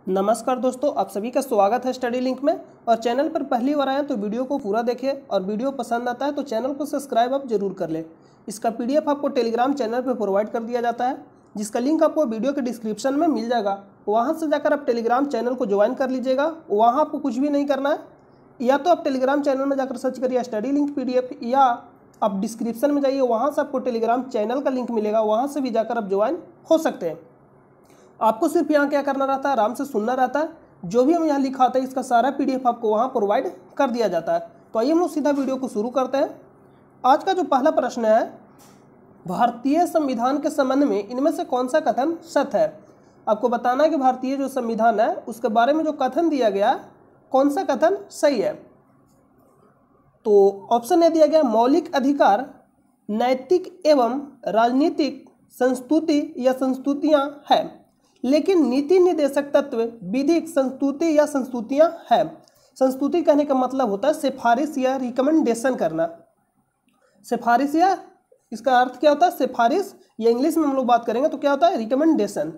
नमस्कार दोस्तों, आप सभी का स्वागत है स्टडी लिंक में। और चैनल पर पहली बार आए तो वीडियो को पूरा देखिए और वीडियो पसंद आता है तो चैनल को सब्सक्राइब आप जरूर कर लें। इसका पीडीएफ आपको टेलीग्राम चैनल पर प्रोवाइड कर दिया जाता है, जिसका लिंक आपको वीडियो के डिस्क्रिप्शन में मिल जाएगा। वहाँ से जाकर आप टेलीग्राम चैनल को ज्वाइन कर लीजिएगा। वहाँ आपको कुछ भी नहीं करना है, या तो आप टेलीग्राम चैनल में जाकर सर्च करिए स्टडी लिंक पीडीएफ, या आप डिस्क्रिप्शन में जाइए, वहाँ से आपको टेलीग्राम चैनल का लिंक मिलेगा, वहाँ से भी जाकर आप ज्वाइन हो सकते हैं। आपको सिर्फ यहाँ क्या करना रहता है, आराम से सुनना रहता है। जो भी हम यहाँ लिखा होता है इसका सारा पीडीएफ आपको वहाँ प्रोवाइड कर दिया जाता है। तो आइए हम लोग सीधा वीडियो को शुरू करते हैं। आज का जो पहला प्रश्न है, भारतीय संविधान के संबंध में इनमें से कौन सा कथन सत्य है। आपको बताना है कि भारतीय जो संविधान है उसके बारे में जो कथन दिया गया कौन सा कथन सही है। तो ऑप्शन ए दिया गया, मौलिक अधिकार नैतिक एवं राजनीतिक संस्तुति या संस्तुतियाँ हैं, लेकिन नीति निर्देशक तत्व विधिक संस्तुति या संस्तुतियां हैं। संस्तुति कहने का मतलब होता है सिफारिश या रिकमेंडेशन करना। सिफारिश या इसका अर्थ क्या होता है, सिफारिश, या इंग्लिश में हम लोग बात करेंगे तो क्या होता है, रिकमेंडेशन।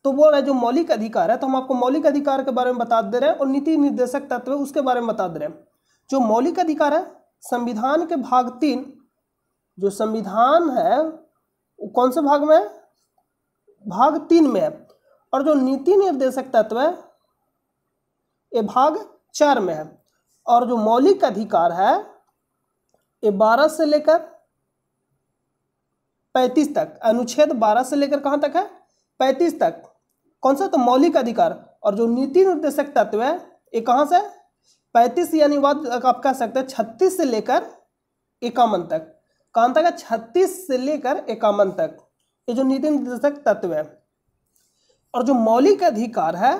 तो वो है जो मौलिक अधिकार है, तो हम आपको मौलिक अधिकार के बारे में बता दे रहे हैं और नीति निर्देशक तत्व उसके बारे में बता दे रहे हैं। जो मौलिक अधिकार है, संविधान के भाग 3, जो संविधान है वो कौन से भाग में है, भाग 3 में है। और जो नीति निर्देशक तत्व है ये भाग 4 में है। और जो मौलिक अधिकार है ये 12 से लेकर 35 तक, अनुच्छेद 12 से लेकर कहां तक है, 35 तक। कौन सा, तो मौलिक अधिकार। और जो नीति निर्देशक तत्व है ये कहां से, 35 यानी बात आप कह सकते हैं 36 से लेकर 51 तक। कहां तक है, 36 से लेकर 51 तक, ये जो नीति निर्देशक तत्व है। और जो मौलिक अधिकार है,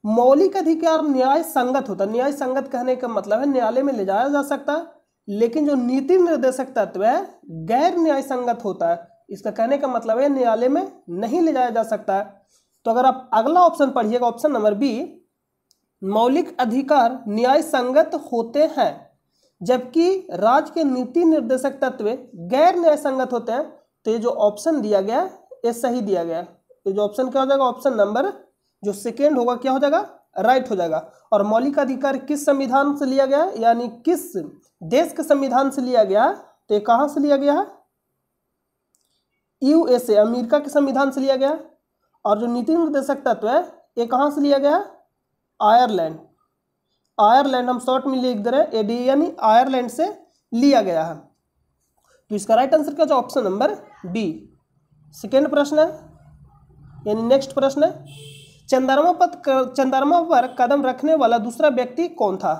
मौलिक अधिकार न्याय संगत होता है। न्याय संगत कहने का मतलब है न्यायालय में ले जाया जा सकता है, लेकिन जो नीति निर्देशक तत्व है गैर न्याय संगत होता है। इसका कहने का मतलब है न्यायालय में नहीं ले जाया जा सकता है। तो अगर आप अगला ऑप्शन पढ़िएगा, ऑप्शन नंबर बी, मौलिक अधिकार न्याय संगत होते हैं जबकि राज्य के नीति निर्देशक तत्व गैर न्याय संगत होते हैं। तो ये जो ऑप्शन दिया गया ये सही दिया गया। तो जो ऑप्शन क्या हो जाएगा, ऑप्शन नंबर जो सेकेंड होगा क्या हो जाएगा, राइट हो जाएगा। और मौलिक अधिकार किस संविधान से लिया गया, यानी किस देश के संविधान से लिया गया, तो कहां से लिया गया है, यूएसए, अमेरिका के संविधान से लिया गया। और जो नीति निर्देशक तत्व है ये कहां से लिया गया, आयरलैंड। आयरलैंड हम शॉर्ट में लिख दे रहे हैं, एडी यानी आयरलैंड से लिया गया है। तो इसका राइट आंसर क्या हो, ऑप्शन नंबर बी। सेकेंड प्रश्न है, यानी नेक्स्ट प्रश्न है, चंद्रमा पर कदम रखने वाला दूसरा व्यक्ति कौन था।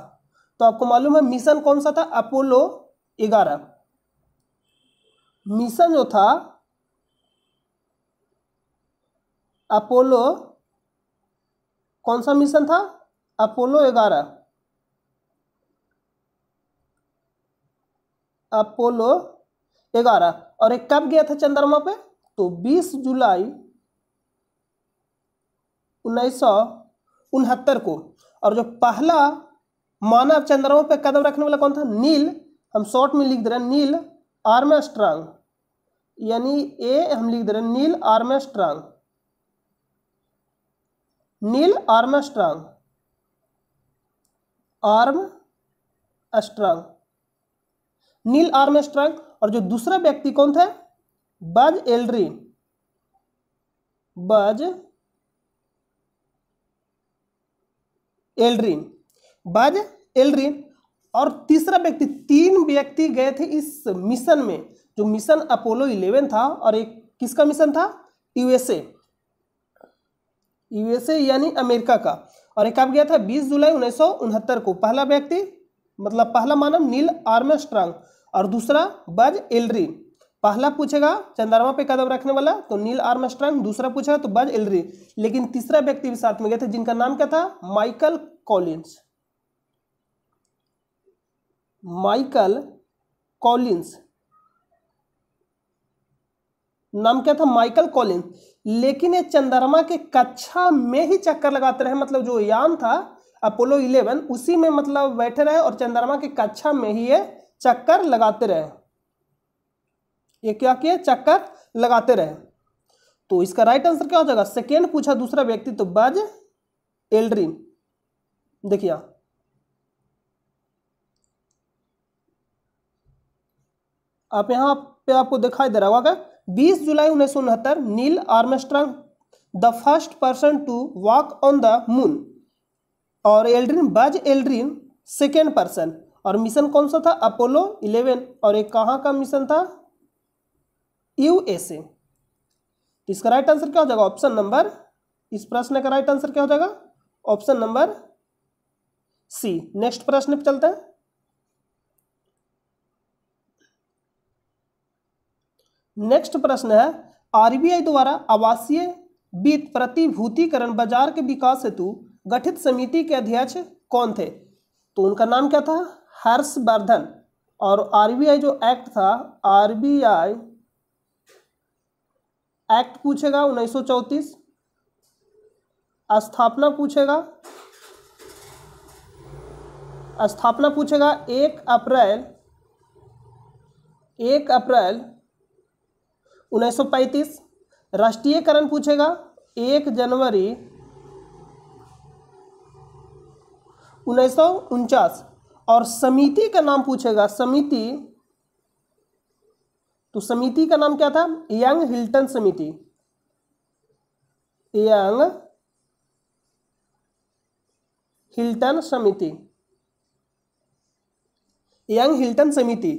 तो आपको मालूम है मिशन कौन सा था, अपोलो 11। मिशन जो था अपोलो, कौन सा मिशन था, अपोलो 11। अपोलो 11। और एक कब गया था चंद्रमा पे, तो 20 जुलाई 1969 को। और जो पहला मानव चंद्रमा पे कदम रखने वाला कौन था, नील, हम शॉर्ट में लिख दे रहे हैं नील आर्मस्ट्रांग, यानी ए हम लिख दे रहे हैं Neil Armstrong. Neil Armstrong, Armstrong, Neil Armstrong. और जो दूसरा व्यक्ति कौन था, Buzz Aldrin, Buzz Aldrin, Buzz Aldrin. और तीसरा व्यक्ति, 3 व्यक्ति गए थे इस मिशन में, जो मिशन अपोलो 11 था। और एक किसका मिशन था, यूएसए, यूएसए यानी अमेरिका का। और एक कब गया था, 20 जुलाई 1969 को। पहला व्यक्ति मतलब पहला मानव नील आर्मस्ट्रांग और दूसरा बज एल्ड्रिन। पहला पूछेगा चंद्रमा पे कदम रखने वाला तो नील आर्मस्ट्रांग, दूसरा पूछेगा तो बज एल्ड्रिन। लेकिन तीसरा व्यक्ति भी साथ में गए थे जिनका नाम क्या था, माइकल कॉलिंस। माइकल कॉलिंस, नाम क्या था, माइकल कॉलिंस। लेकिन ये चंद्रमा के कक्षा में ही चक्कर लगाते रहे, मतलब जो यान था अपोलो 11 उसी में मतलब बैठे रहे और चंद्रमा के कक्षा में ही ये चक्कर लगाते रहे। ये क्या किए, चक्कर लगाते रहे। तो इसका राइट आंसर क्या हो जाएगा, सेकेंड पूछा दूसरा व्यक्ति तो बज एल्ड्रिन। देखिए आप यहाँ पे आपको दिखाई दे रहा होगा 20 जुलाई 1969 Neil Armstrong the first person to walk on the moon, और Aldrin Buzz Aldrin second person. और मिशन कौन सा था? अपोलो 11। और एक कहाँ का मिशन था? यूएसए। इसका राइट आंसर क्या हो जाएगा? ऑप्शन नंबर, इस प्रश्न का राइट आंसर क्या हो जाएगा? Option number C. नेक्स्ट प्रश्न पे चलते हैं। नेक्स्ट प्रश्न है आरबीआई द्वारा आवासीय वित्त प्रतिभूतिकरण बाजार के विकास हेतु गठित समिति के अध्यक्ष कौन थे? तो उनका नाम क्या था? हर्षवर्धन। और आरबीआई जो एक्ट था, आरबीआई एक्ट पूछेगा 1934, स्थापना पूछेगा 1 अप्रैल 1935। राष्ट्रीयकरण पूछेगा 1 जनवरी 1949। और समिति का नाम पूछेगा, समिति, तो समिति का नाम क्या था? यंग हिल्टन समिति। यंग हिल्टन समिति, यंग हिल्टन समिति।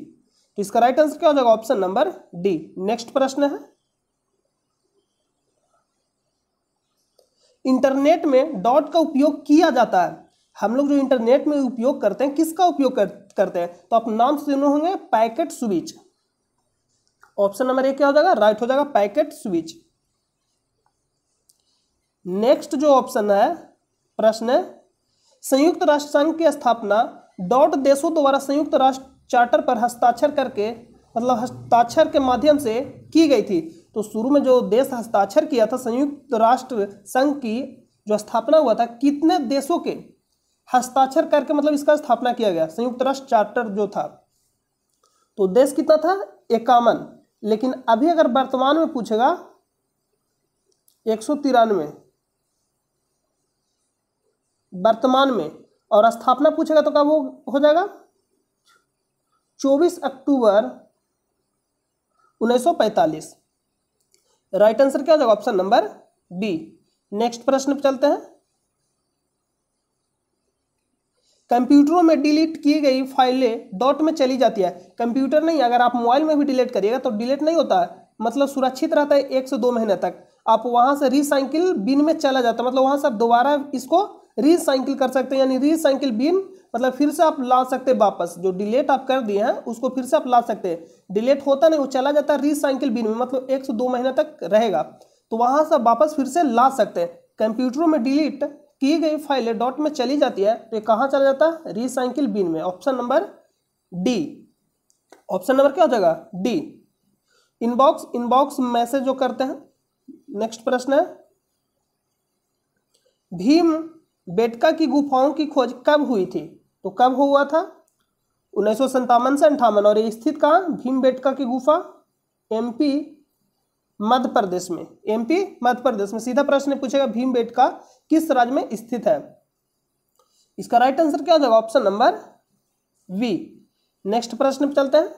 तो इसका राइट आंसर क्या हो जाएगा? Option number D. नेक्स्ट प्रश्न है इंटरनेट में डॉट का उपयोग किया जाता है। हम लोग जो इंटरनेट में उपयोग करते हैं, किसका उपयोग करते हैं? तो आप नाम सुने होंगे, packet switch. Option number A क्या हो जाएगा? राइट हो जाएगा, पैकेट स्विच। नेक्स्ट जो ऑप्शन है, प्रश्न है संयुक्त राष्ट्र संघ की स्थापना डॉट देशों द्वारा संयुक्त राष्ट्र चार्टर पर हस्ताक्षर करके, मतलब हस्ताक्षर के माध्यम से की गई थी। तो शुरू में जो देश हस्ताक्षर किया था संयुक्त राष्ट्र संघ की जो स्थापना हुआ था, कितने देशों के हस्ताक्षर करके मतलब इसका स्थापना किया गया संयुक्त राष्ट्र चार्टर जो था? तो देश कितना था? 51। लेकिन अभी अगर वर्तमान में पूछेगा 193 वर्तमान में, और स्थापना पूछेगा तो कब हो जाएगा? 24 अक्टूबर 1945। राइट आंसर क्या हो जाएगा? Option number B. नेक्स्ट प्रश्न पे चलते हैं। कंप्यूटरों में डिलीट की गई फाइलें डॉट में चली जाती है। कंप्यूटर नहीं, अगर आप मोबाइल में भी डिलीट करिएगा तो डिलीट नहीं होता है, मतलब सुरक्षित रहता है 1 से 2 महीने तक। आप वहां से रिसाइकिल बिन में चला जाता है, मतलब वहां से आप दोबारा इसको रिसाइकिल कर सकते हैं, यानी रिसाइकिल बिन मतलब फिर से आप ला सकते हैं वापस। जो डिलीट आप कर दिए हैं उसको फिर से आप ला सकते हैं। डिलीट होता नहीं, वो चला जाता है रिसाइकिल बिन में, मतलब 1 से 2 महीने तक रहेगा, तो वहां से वापस फिर से ला सकते हैं। कंप्यूटरों में डिलीट की गई फाइलें डॉट में चली जाती है तो ये कहाँ चला जाता है? रिसाइकिल बिन में। Option number D. Option number क्या हो जाएगा? डी। इनबॉक्स मैसेज जो करते हैं। नेक्स्ट प्रश्न है भीम बेटका की गुफाओं की खोज कब हुई थी? तो कब हुआ था? 1957 से 58। और ये स्थित कहाँ? भीम बेटका की गुफा एमपी मध्य प्रदेश में। एमपी मध्य प्रदेश में। सीधा प्रश्न पूछेगा भीम बेटका किस राज्य में स्थित है? इसका राइट आंसर क्या हो जाएगा? Option number we. नेक्स्ट प्रश्न पे चलते हैं।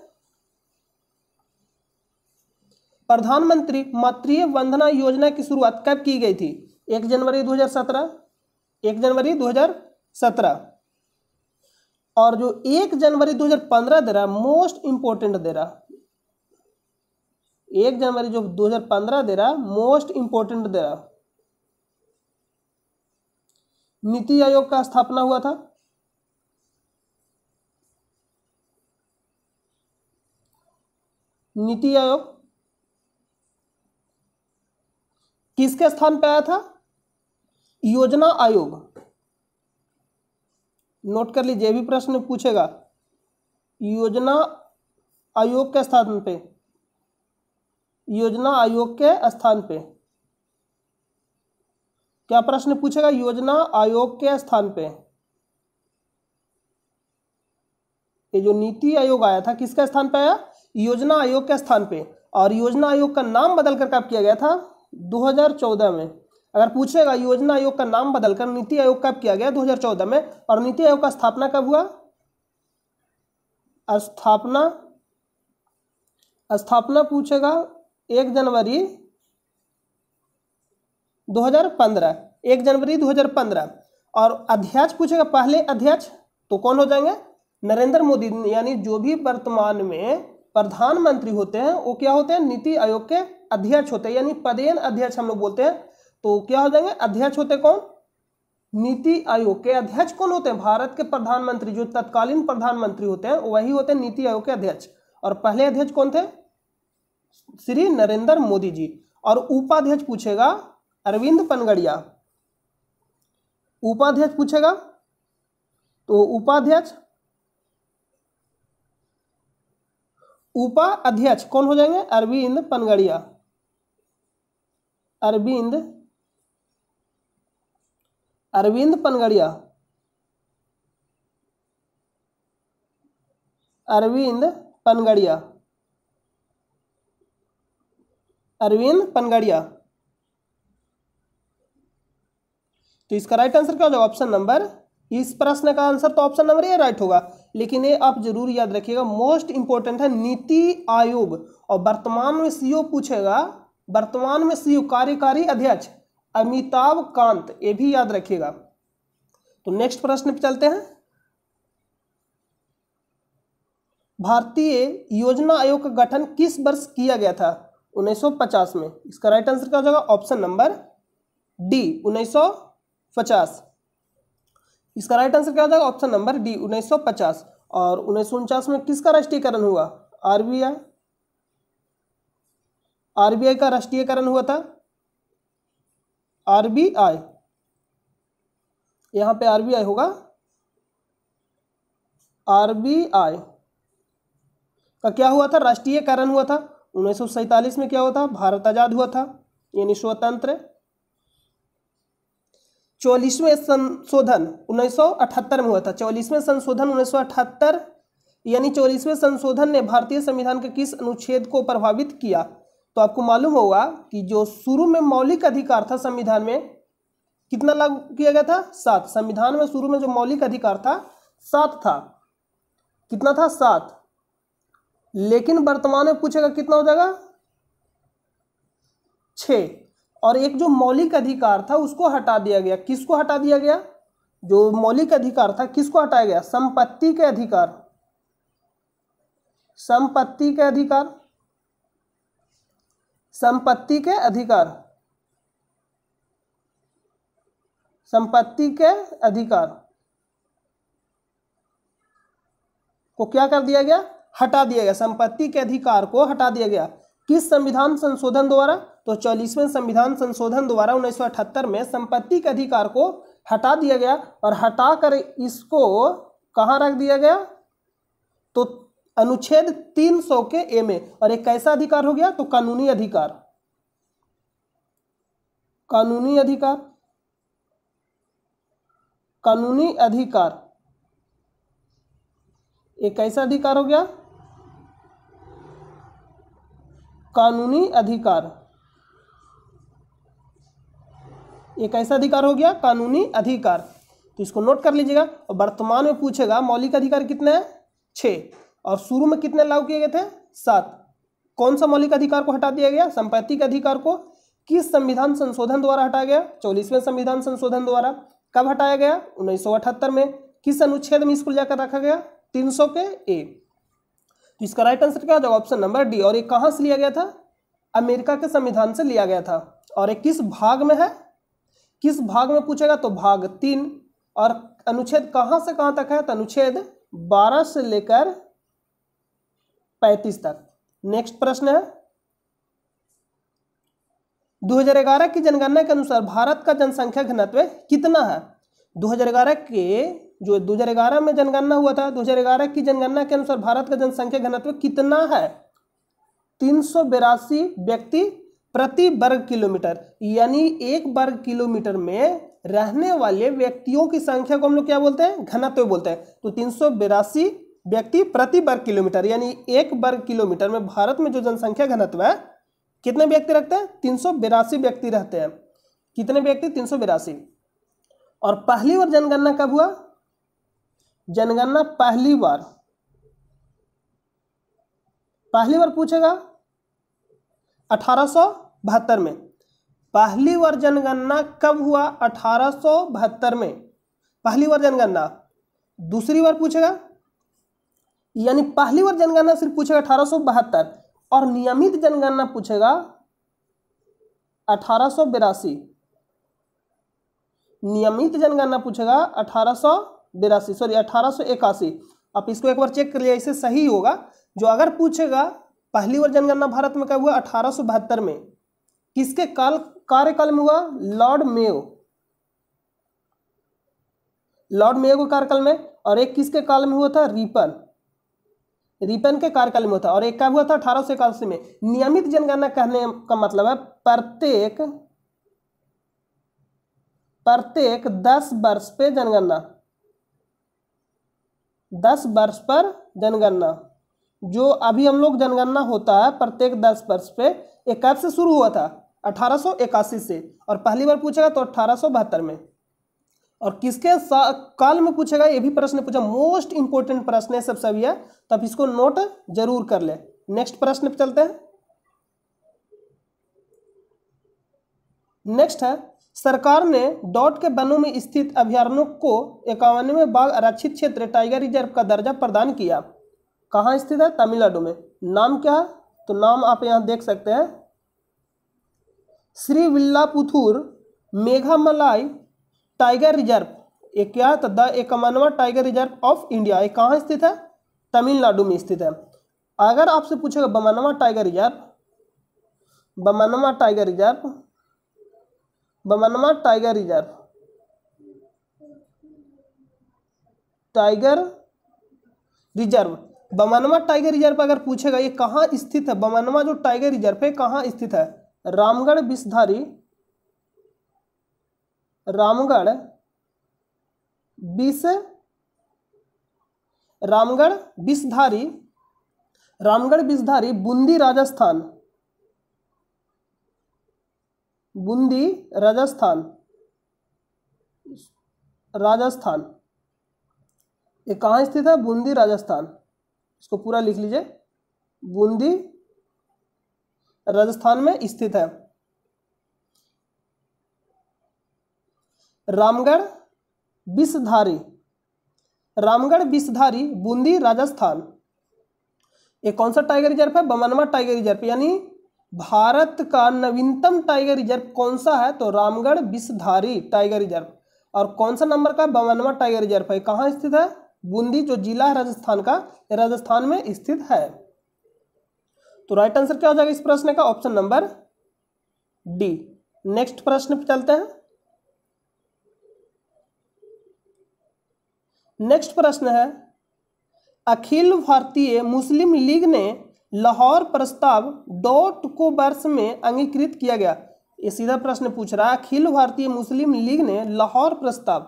प्रधानमंत्री मातृ वंदना योजना की शुरुआत कब की गई थी? 1 जनवरी 2017, 1 जनवरी 2017। और जो 1 जनवरी 2015 दे रहा, मोस्ट इंपोर्टेंट दे रहा, 1 जनवरी जो 2015 दे रहा, मोस्ट इंपोर्टेंट दे रहा, नीति आयोग का स्थापना हुआ था। नीति आयोग किसके स्थान पे आया था? योजना आयोग। नोट कर लीजिए, भी प्रश्न पूछेगा योजना आयोग के स्थान पे, योजना आयोग के स्थान पे क्या प्रश्न पूछेगा? योजना आयोग के स्थान पे। ये जो नीति आयोग आया था किसके स्थान पे आया? योजना आयोग के स्थान पे। और योजना आयोग का नाम बदल कर कब किया गया था? 2014 में। अगर पूछेगा योजना आयोग का नाम बदलकर नीति आयोग कब किया गया, 2014 में, और नीति आयोग का स्थापना कब हुआ, स्थापना पूछेगा 1 जनवरी 2015, 1 जनवरी 2015। और अध्यक्ष पूछेगा, पहले अध्यक्ष तो कौन हो जाएंगे, नरेंद्र मोदी, यानी जो भी वर्तमान में प्रधानमंत्री होते हैं वो क्या होते हैं, नीति आयोग के अध्यक्ष होते हैं, यानी पदेन अध्यक्ष हम लोग बोलते हैं। तो क्या हो जाएंगे, अध्यक्ष होते कौन, नीति आयोग के अध्यक्ष कौन होते हैं, भारत के प्रधानमंत्री, जो तत्कालीन प्रधानमंत्री होते हैं वही होते हैं नीति आयोग के अध्यक्ष। और पहले अध्यक्ष कौन थे, श्री नरेंद्र मोदी जी। और उपाध्यक्ष पूछेगा अरविंद पनगड़िया, उपाध्यक्ष पूछेगा तो उपाध्यक्ष कौन हो जाएंगे, अरविंद पनगड़िया, अरविंद पनगड़िया, अरविंद पनगड़िया, अरविंद पनगड़िया। तो इसका राइट आंसर क्या हो जाएगा, ऑप्शन नंबर, इस प्रश्न का आंसर तो ऑप्शन नंबर ए राइट होगा। लेकिन ये आप जरूर याद रखिएगा, मोस्ट इंपोर्टेंट है नीति आयोग। और वर्तमान में सीईओ पूछेगा, वर्तमान में सीईओ कार्यकारी अध्यक्ष अमिताभ कांत, ये भी याद रखिएगा। तो नेक्स्ट प्रश्न पे चलते हैं। भारतीय योजना आयोग का गठन किस वर्ष किया गया था, 1950 में। इसका राइट आंसर क्या हो जाएगा, ऑप्शन नंबर डी, 1950। इसका राइट आंसर क्या हो जाएगा, ऑप्शन नंबर डी, 1950। और 1949 में किसका राष्ट्रीयकरण हुआ, आरबीआई का राष्ट्रीयकरण हुआ था, आरबीआई, यहां पे आरबीआई होगा, आरबीआई का क्या हुआ था, राष्ट्रीयकरण हुआ था। 1947 में क्या हुआ था, भारत आजाद हुआ था, यानी स्वतंत्र। 44वें संशोधन 1978 में हुआ था, 44वें संशोधन 1978, यानी 44वें संशोधन ने भारतीय संविधान के किस अनुच्छेद को प्रभावित किया। तो आपको मालूम होगा कि जो शुरू में मौलिक अधिकार था संविधान में, कितना लागू किया गया था, 7। संविधान में शुरू में जो मौलिक अधिकार था 7 था, कितना था, 7। लेकिन वर्तमान में पूछेगा कितना हो जाएगा, 6। और एक जो मौलिक अधिकार था उसको हटा दिया गया। किसको हटा दिया गया, जो मौलिक अधिकार था किसको हटाया गया, संपत्ति के अधिकार, संपत्ति के अधिकार, संपत्ति के अधिकार, संपत्ति के अधिकार को क्या कर दिया गया, हटा दिया गया। संपत्ति के अधिकार को हटा दिया गया किस संविधान संशोधन द्वारा, तो 44वें संविधान संशोधन द्वारा 1978 में संपत्ति के अधिकार को हटा दिया गया। और हटाकर इसको कहाँ रख दिया गया, तो अनुच्छेद 300 के ए में। और एक कैसा अधिकार हो गया, तो कानूनी अधिकार, कानूनी अधिकार, कानूनी अधिकार, एक कैसा अधिकार हो गया, कानूनी अधिकार, एक ऐसा अधिकार हो गया, कानूनी अधिकार। तो इसको नोट कर लीजिएगा। और वर्तमान में पूछेगा मौलिक अधिकार कितने हैं, 6, और शुरू में कितने लागू किए गए थे, 7। कौन सा मौलिक अधिकार को हटा दिया गया, संपत्ति के अधिकार को किस संविधान संशोधन द्वारा हटाया गया, 44वें संविधान संशोधन द्वारा। कब हटाया गया, 1978 में। किस अनुच्छेद में इसको जाकर रखा गया, 300 के ए। तो इसका राइट आंसर क्या हो जाएगा, ऑप्शन नंबर डी। और ये कहाँ से लिया गया था, अमेरिका के संविधान से लिया गया था। और ये किस भाग में है, किस भाग में पूछेगा, तो भाग 3। और अनुच्छेद कहाँ से कहाँ तक है, तो अनुच्छेद 12 से लेकर 35 तक। नेक्स्ट प्रश्न है, 2011 की जनगणना के अनुसार भारत का जनसंख्या घनत्व कितना है। 2011 में जनगणना हुआ था, 2011 की जनगणना के अनुसार भारत का जनसंख्या घनत्व कितना है, 382 व्यक्ति प्रति वर्ग किलोमीटर। यानी 1 वर्ग किलोमीटर में रहने वाले व्यक्तियों की संख्या को हम लोग क्या बोलते हैं, घनत्व बोलते हैं। तो 382 व्यक्ति प्रति वर्ग किलोमीटर, यानी 1 वर्ग किलोमीटर में भारत में जो जनसंख्या घनत्व है, कितने व्यक्ति रखते हैं, 382 व्यक्ति रहते हैं। कितने व्यक्ति? 382। और पहली बार जनगणना कब हुआ? जनगणना पहली बार पूछेगा 1872 में। पहली बार जनगणना कब हुआ? 1872 में पहली बार जनगणना। दूसरी बार पूछेगा, यानी पहली बार जनगणना सिर्फ पूछेगा 1872 और नियमित जनगणना पूछेगा 1882। नियमित जनगणना पूछेगा 1881। आप इसको एक बार चेक कर लिया, इससे सही होगा। जो अगर पूछेगा पहली बार जनगणना भारत में कब हुआ? 1872 में। किसके कार्यकाल में हुआ? लॉर्ड मेयो के कार्यकाल में। और एक किसके काल में हुआ था? रिपन के कार्यकाल में हुआ था। और एक कब हुआ था? 1881 में। नियमित जनगणना कहने का मतलब है प्रत्येक 10 वर्ष पे जनगणना, 10 वर्ष पर जनगणना। जो अभी हम लोग जनगणना होता है प्रत्येक 10 वर्ष पे, एक कब से शुरू हुआ था? 1881 से। और पहली बार पूछेगा तो 1872 में। और किसके काल में पूछेगा? ये भी प्रश्न पूछा, मोस्ट इंपोर्टेंट प्रश्न है सब सभी है, तो आप इसको नोट जरूर कर ले। नेक्स्ट प्रश्न पे चलते हैं। नेक्स्ट है, सरकार ने डॉट के वनों में स्थित अभयारण्यों को 51वें बाघ आरक्षित क्षेत्र टाइगर रिजर्व का दर्जा प्रदान किया। कहाँ स्थित है? तमिलनाडु में। नाम क्या है? तो नाम आप यहां देख सकते हैं, श्री विल्लापुथुर मेघामलाई टाइगर रिजर्व। एक क्या है? तो द 51वां टाइगर रिजर्व ऑफ इंडिया। ये कहाँ स्थित है? तमिलनाडु में स्थित है। अगर आपसे पूछेगा 52वां टाइगर रिजर्व, 52वां टाइगर रिजर्व, 52वां टाइगर रिजर्व, टाइगर रिजर्व, 52वां टाइगर रिजर्व अगर पूछेगा ये कहाँ स्थित है? 52वां जो टाइगर रिजर्व है कहाँ स्थित है? रामगढ़ विषधारी, रामगढ़ विषधारी बूंदी राजस्थान, बूंदी राजस्थान। ये कहाँ स्थित है? बूंदी राजस्थान। इसको पूरा लिख लीजिए, बूंदी राजस्थान में स्थित है। रामगढ़ विषधारी बूंदी राजस्थान। ये कौन सा टाइगर रिजर्व है? 52वां टाइगर रिजर्व। यानी भारत का नवीनतम टाइगर रिजर्व कौन सा है? तो रामगढ़ विषधारी टाइगर रिजर्व। और कौन सा नंबर का? 52वां टाइगर रिजर्व है। कहाँ स्थित है? बूंदी, जो जिला है राजस्थान का, राजस्थान में स्थित है। तो राइट आंसर क्या हो जाएगा इस प्रश्न का? Option number D. नेक्स्ट प्रश्न पे चलते हैं। नेक्स्ट प्रश्न है, अखिल भारतीय मुस्लिम लीग ने लाहौर प्रस्ताव डॉट को वर्ष में अंगीकृत किया गया। ये सीधा प्रश्न पूछ रहा है, अखिल भारतीय मुस्लिम लीग ने लाहौर प्रस्ताव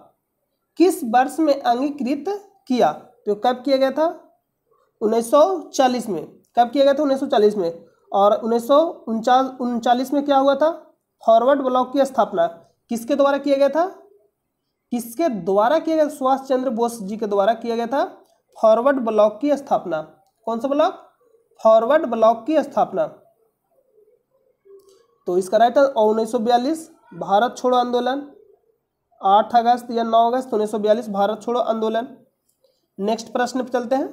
किस वर्ष में अंगीकृत किया? तो कब किया गया था? 1940 में। कब किया गया था? 1940 में। और 1939 में क्या हुआ था? फॉरवर्ड ब्लॉक की स्थापना किसके द्वारा किया गया था? किसके द्वारा किया गया? सुभाष चंद्र बोस जी के द्वारा किया गया था फॉरवर्ड ब्लॉक की स्थापना। कौन सा ब्लॉक? फॉरवर्ड ब्लॉक की स्थापना। तो इसका राइट आंसर 1942 भारत छोड़ो आंदोलन, 8 अगस्त या 9 अगस्त 1942 भारत छोड़ो आंदोलन। नेक्स्ट प्रश्न पे चलते हैं।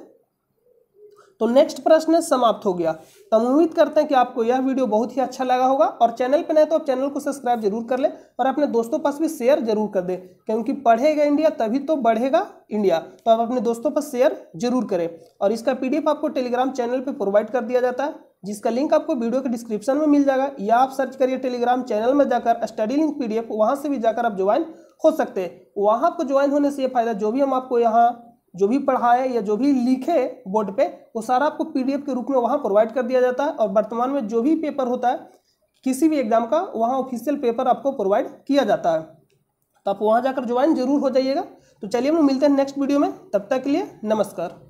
तो नेक्स्ट प्रश्न समाप्त हो गया। तो हम उम्मीद करते हैं कि आपको यह वीडियो बहुत ही अच्छा लगा होगा, और चैनल पे नए तो आप चैनल को सब्सक्राइब जरूर कर ले और अपने दोस्तों पास भी शेयर जरूर कर दे, क्योंकि पढ़ेगा इंडिया तभी तो बढ़ेगा इंडिया। तो आप अपने दोस्तों पर शेयर जरूर करें। और इसका PDF आपको टेलीग्राम चैनल पे प्रोवाइड कर दिया जाता है, जिसका लिंक आपको वीडियो के डिस्क्रिप्शन में मिल जाएगा, या आप सर्च करिए टेलीग्राम चैनल में जाकर स्टडी लिंक PDF, वहाँ से भी जाकर आप ज्वाइन हो सकते हैं। वहाँ आपको ज्वाइन होने से ये फायदा, जो भी हम आपको यहाँ जो भी पढ़ाए या जो भी लिखे बोर्ड पे, वो सारा आपको PDF के रूप में वहाँ प्रोवाइड कर दिया जाता है। और वर्तमान में जो भी पेपर होता है किसी भी एग्जाम का, वहाँ ऑफिशियल पेपर आपको प्रोवाइड किया जाता है। तो आप वहाँ जाकर ज्वाइन जरूर हो जाइएगा। तो चलिए हम मिलते हैं नेक्स्ट वीडियो में, तब तक के लिए नमस्कार।